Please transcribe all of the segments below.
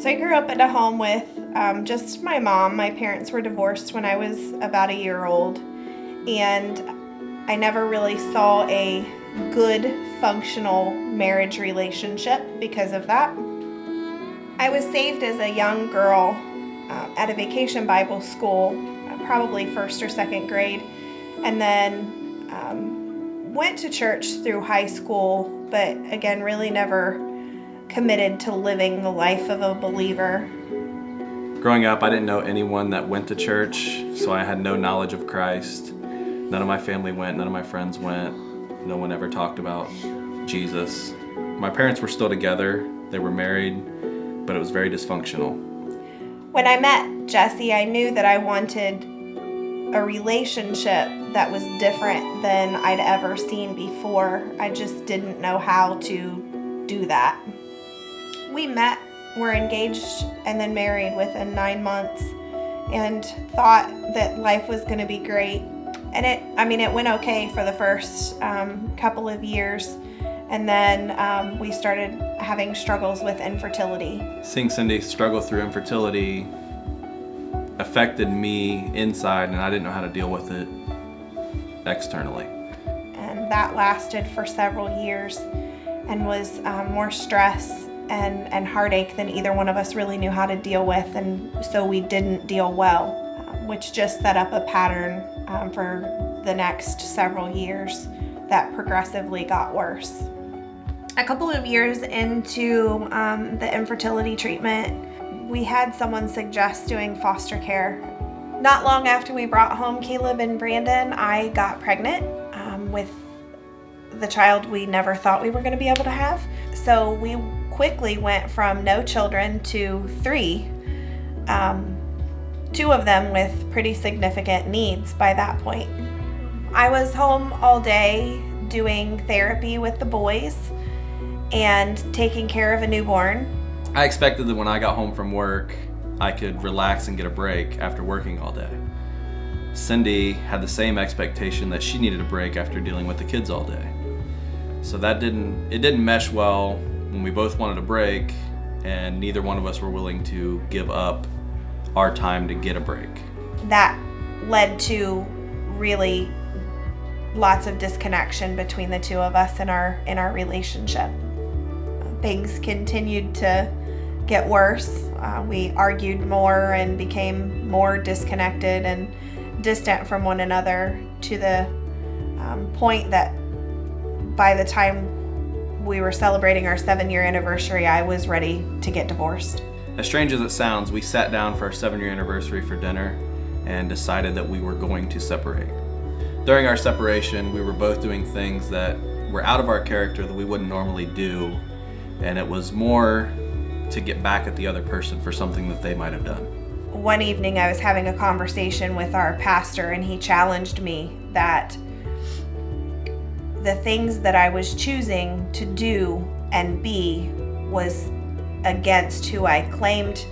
So I grew up in a home with just my mom. My parents were divorced when I was about a year old, and I never really saw a good, functional marriage relationship because of that. I was saved as a young girl at a vacation Bible school, probably first or second grade, and then went to church through high school, but again, really never committed to living the life of a believer. Growing up, I didn't know anyone that went to church, so I had no knowledge of Christ. None of my family went, none of my friends went. No one ever talked about Jesus. My parents were still together, they were married, but it was very dysfunctional. When I met Jesse, I knew that I wanted a relationship that was different than I'd ever seen before. I just didn't know how to do that. We met, were engaged, and then married within 9 months, and thought that life was going to be great. And it went okay for the first couple of years, and then we started having struggles with infertility. Seeing Cyndi struggle through infertility affected me inside, and I didn't know how to deal with it externally. And that lasted for several years and was more stress and heartache than either one of us really knew how to deal with, and so we didn't deal well, which just set up a pattern for the next several years that progressively got worse. A couple of years into the infertility treatment, we had someone suggest doing foster care. Not long after we brought home Caleb and Brandon, I got pregnant with the child we never thought we were going to be able to have. So we quickly went from no children to 3, 2 of them with pretty significant needs by that point. I was home all day doing therapy with the boys and taking care of a newborn. I expected that when I got home from work, I could relax and get a break after working all day. Cyndi had the same expectation that she needed a break after dealing with the kids all day. So it didn't mesh well when we both wanted a break and neither one of us were willing to give up our time to get a break. That led to really lots of disconnection between the two of us in our relationship. Things continued to get worse. We argued more and became more disconnected and distant from one another to the point that by the time we were celebrating our 7-year anniversary, I was ready to get divorced. As strange as it sounds, we sat down for our 7-year anniversary for dinner and decided that we were going to separate. During our separation, we were both doing things that were out of our character that we wouldn't normally do, and it was more to get back at the other person for something that they might have done. One evening I was having a conversation with our pastor, and he challenged me that the things that I was choosing to do and be was against who I claimed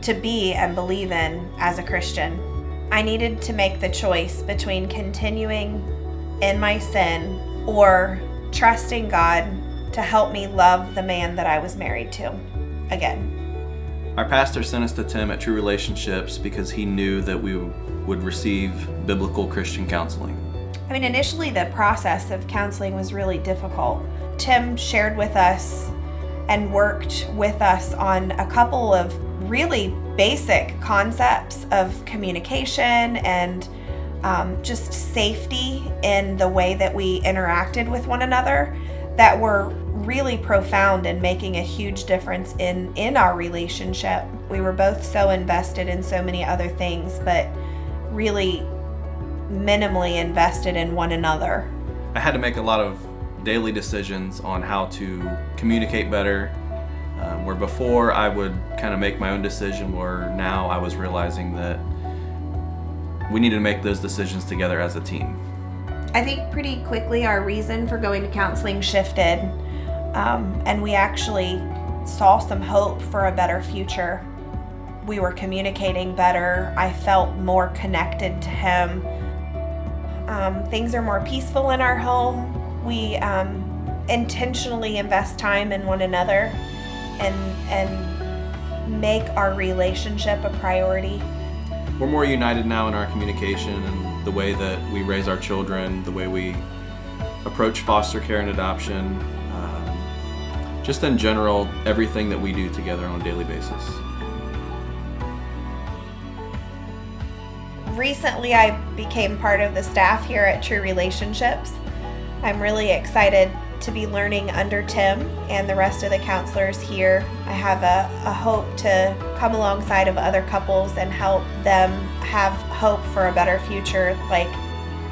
to be and believe in as a Christian. I needed to make the choice between continuing in my sin or trusting God to help me love the man that I was married to again. Our pastor sent us to Tim at True Relationships because he knew that we would receive biblical Christian counseling. Initially the process of counseling was really difficult. Tim shared with us and worked with us on a couple of really basic concepts of communication and just safety in the way that we interacted with one another that were really profound and making a huge difference in our relationship. We were both so invested in so many other things, but really minimally invested in one another. I had to make a lot of daily decisions on how to communicate better, where before I would kind of make my own decision, where now I was realizing that we needed to make those decisions together as a team. I think pretty quickly our reason for going to counseling shifted, and we actually saw some hope for a better future. We were communicating better. I felt more connected to him. Things are more peaceful in our home. We intentionally invest time in one another and make our relationship a priority. We're more united now in our communication and the way that we raise our children, the way we approach foster care and adoption, just in general, everything that we do together on a daily basis. Recently, I became part of the staff here at True Relationships. I'm really excited to be learning under Tim and the rest of the counselors here. I have a hope to come alongside of other couples and help them have hope for a better future like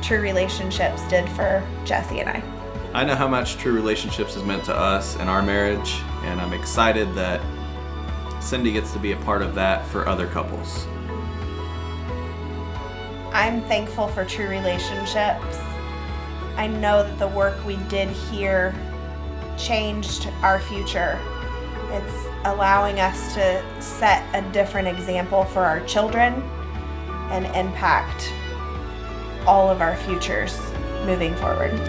True Relationships did for Jesse and I. I know how much True Relationships has meant to us and our marriage, and I'm excited that Cyndi gets to be a part of that for other couples. I'm thankful for True Relationships. I know that the work we did here changed our future. It's allowing us to set a different example for our children and impact all of our futures moving forward.